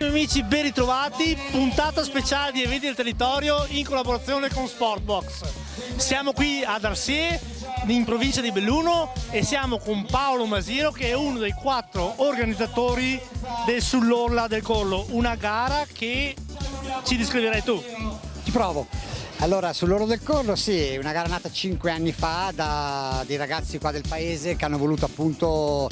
Amici, ben ritrovati, puntata speciale di Eventi del Territorio in collaborazione con Sportbox. Siamo qui ad Arsier, in provincia di Belluno, e siamo con Paolo Masiro, che è uno dei 4 organizzatori del Sull'Orla del Collo, una gara che ci descriverai tu. Ci provo. Allora, Sull'Orlo del Collo, sì, una gara nata 5 anni fa da dei ragazzi qua del paese che hanno voluto appunto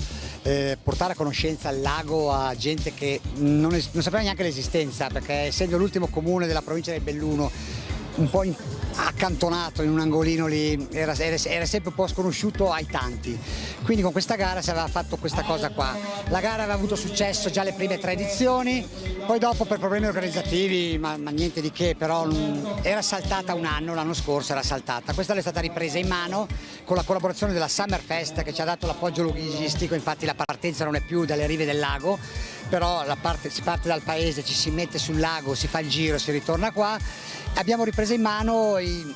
portare a conoscenza il lago a gente che non sapeva neanche l'esistenza, perché essendo l'ultimo comune della provincia del Belluno, un po' accantonato in un angolino lì, era sempre un po' sconosciuto ai tanti. Quindi con questa gara si aveva fatto questa cosa qua. La gara aveva avuto successo già le prime 3 edizioni, poi dopo per problemi organizzativi, ma niente di che, però era saltata un anno, l'anno scorso era saltata. Questa è stata ripresa in mano con la collaborazione della Summerfest, che ci ha dato l'appoggio logistico. Infatti la partenza non è più dalle rive del lago, però si parte dal paese, ci si mette sul lago, si fa il giro, si ritorna qua. Abbiamo ripreso in mano il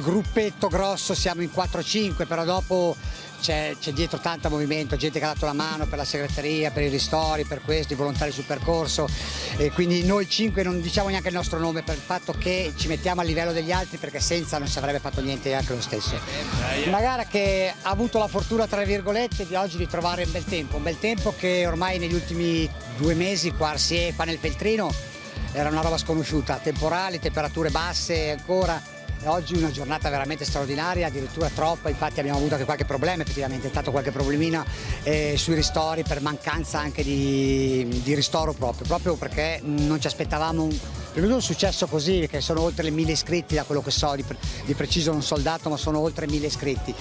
gruppetto grosso, siamo in 4-5, però dopo c'è dietro tanto movimento, gente che ha dato la mano per la segreteria, per i ristori, per questo, i volontari sul percorso, e quindi noi 5 non diciamo neanche il nostro nome per il fatto che ci mettiamo a livello degli altri, perché senza non si avrebbe fatto niente anche lo stesso. Una gara che ha avuto la fortuna, tra virgolette, di oggi di trovare un bel tempo che ormai negli ultimi 2 mesi qua nel Feltrino era una roba sconosciuta, temporali, temperature basse ancora. Oggi una giornata veramente straordinaria, addirittura troppa, infatti abbiamo avuto anche qualche problema, effettivamente è stato qualche problemino sui ristori per mancanza anche di ristoro proprio perché non ci aspettavamo un successo così, che sono oltre le 1000 iscritti, da quello che so, di preciso non so il dato, ma sono oltre 1000 iscritti,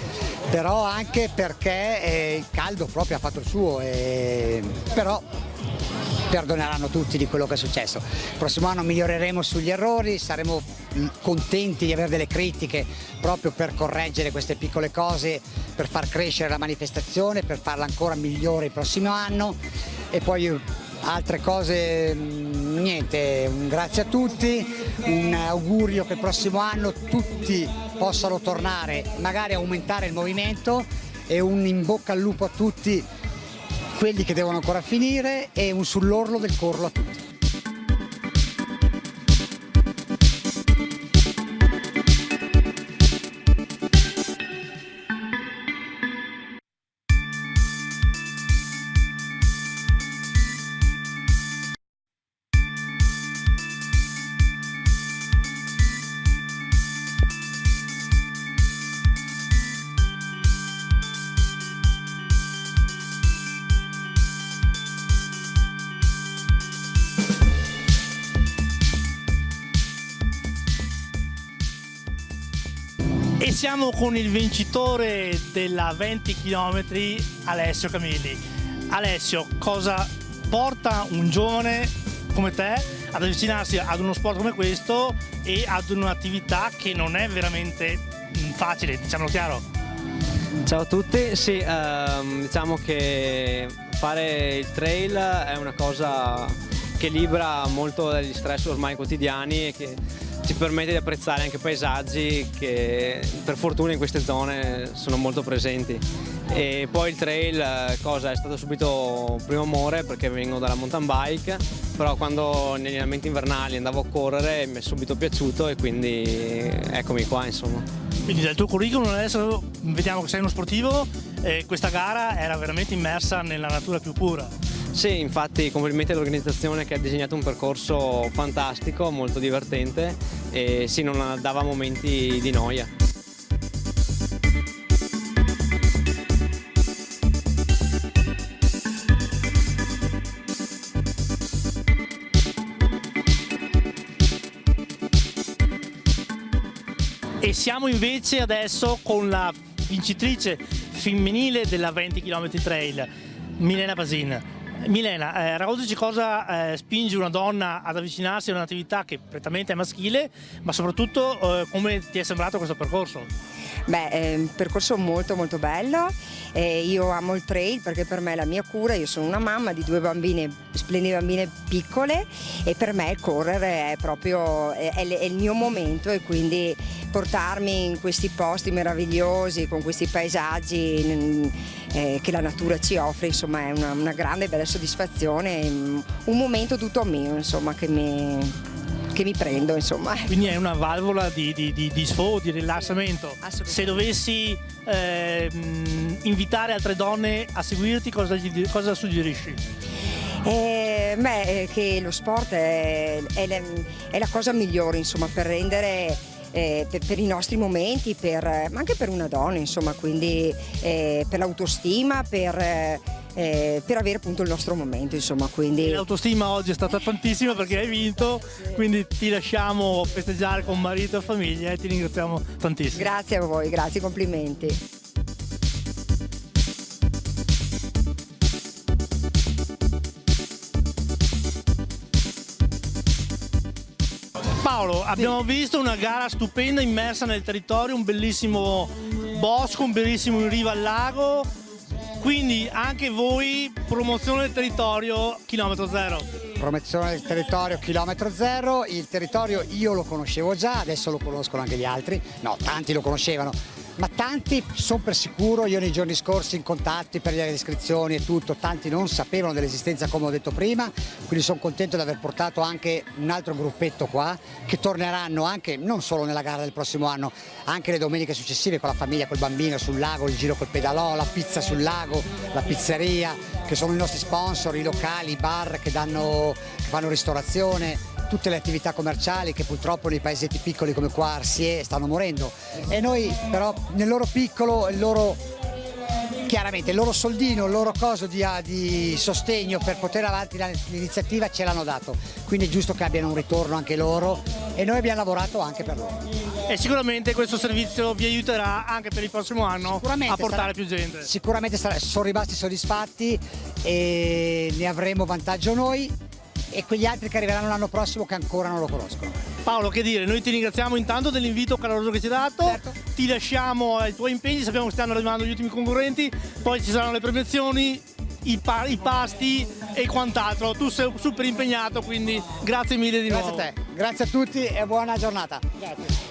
però anche perché il caldo proprio ha fatto il suo, però perdoneranno tutti di quello che è successo. Il prossimo anno miglioreremo sugli errori, saremo contenti di avere delle critiche proprio per correggere queste piccole cose, per far crescere la manifestazione, per farla ancora migliore il prossimo anno. E poi altre cose, niente, un grazie a tutti, un augurio che il prossimo anno tutti possano tornare, magari aumentare il movimento, e un in bocca al lupo a tutti quelli che devono ancora finire, e un Sull'Orlo del Collo a tutti. E siamo con il vincitore della 20 km, Alessio Camilli. Alessio, cosa porta un giovane come te ad avvicinarsi ad uno sport come questo e ad un'attività che non è veramente facile, diciamolo chiaro? Ciao a tutti, sì, diciamo che fare il trail è una cosa che libera molto dagli stress ormai quotidiani e che ci permette di apprezzare anche paesaggi che per fortuna in queste zone sono molto presenti. E poi il trail è stato subito primo amore, perché vengo dalla mountain bike, però quando negli allenamenti invernali andavo a correre mi è subito piaciuto, e quindi eccomi qua, insomma. Quindi dal tuo curriculum adesso vediamo che sei uno sportivo, e questa gara era veramente immersa nella natura più pura. Sì, infatti complimenti all'organizzazione che ha disegnato un percorso fantastico, molto divertente, e sì, non dava momenti di noia. E siamo invece adesso con la vincitrice femminile della 20 km trail, Milena Pasin. Milena, raccontaci cosa spinge una donna ad avvicinarsi a un'attività che prettamente è maschile, ma soprattutto come ti è sembrato questo percorso? Beh, è un percorso molto molto bello. Io amo il trail perché per me è la mia cura, io sono una mamma di 2 bambine, splendide bambine piccole, e per me correre è proprio è il mio momento, e quindi portarmi in questi posti meravigliosi con questi paesaggi che la natura ci offre, insomma è una grande bella soddisfazione, un momento tutto mio, insomma, che mi prendo, insomma. Quindi è una valvola di sfogo, di rilassamento. Assolutamente. Se dovessi invitare altre donne a seguirti, cosa suggerisci? Che lo sport è la cosa migliore, insomma, per rendere per i nostri momenti, ma anche per una donna, insomma, quindi per l'autostima, per avere appunto il nostro momento, insomma, quindi L'autostima oggi è stata tantissima perché hai vinto, quindi ti lasciamo festeggiare con marito e famiglia e ti ringraziamo tantissimo. grazie a voi, grazie, complimenti. Paolo, abbiamo visto una gara stupenda immersa nel territorio, un bellissimo bosco, un bellissimo in riva al lago, quindi anche voi promozione del territorio chilometro zero. Promozione del territorio chilometro zero, il territorio io lo conoscevo già, adesso lo conoscono anche gli altri, no, tanti lo conoscevano, ma tanti, sono per sicuro, io nei giorni scorsi in contatti per le iscrizioni e tutto, tanti non sapevano dell'esistenza, come ho detto prima, quindi sono contento di aver portato anche un altro gruppetto qua, che torneranno anche, non solo nella gara del prossimo anno, anche le domeniche successive con la famiglia, col bambino sul lago, il giro col pedalò, la pizza sul lago, la pizzeria, che sono i nostri sponsor, i locali, i bar che fanno ristorazione, tutte le attività commerciali che purtroppo nei paesetti piccoli come qua Arsie stanno morendo, e noi però nel loro piccolo, chiaramente il loro soldino, il loro coso di sostegno per portare avanti l'iniziativa ce l'hanno dato, quindi è giusto che abbiano un ritorno anche loro, e noi abbiamo lavorato anche per loro. E sicuramente questo servizio vi aiuterà anche per il prossimo anno a portare più gente. Sicuramente sono rimasti soddisfatti e ne avremo vantaggio noi e quegli altri che arriveranno l'anno prossimo che ancora non lo conoscono. Paolo, che dire, noi ti ringraziamo intanto dell'invito caloroso che ci hai dato, Certo. Ti lasciamo ai tuoi impegni, sappiamo che stanno arrivando gli ultimi concorrenti, poi ci saranno le premiazioni, i pasti e quant'altro. Tu sei super impegnato, quindi grazie mille di nuovo. Grazie a te, grazie a tutti e buona giornata. Grazie.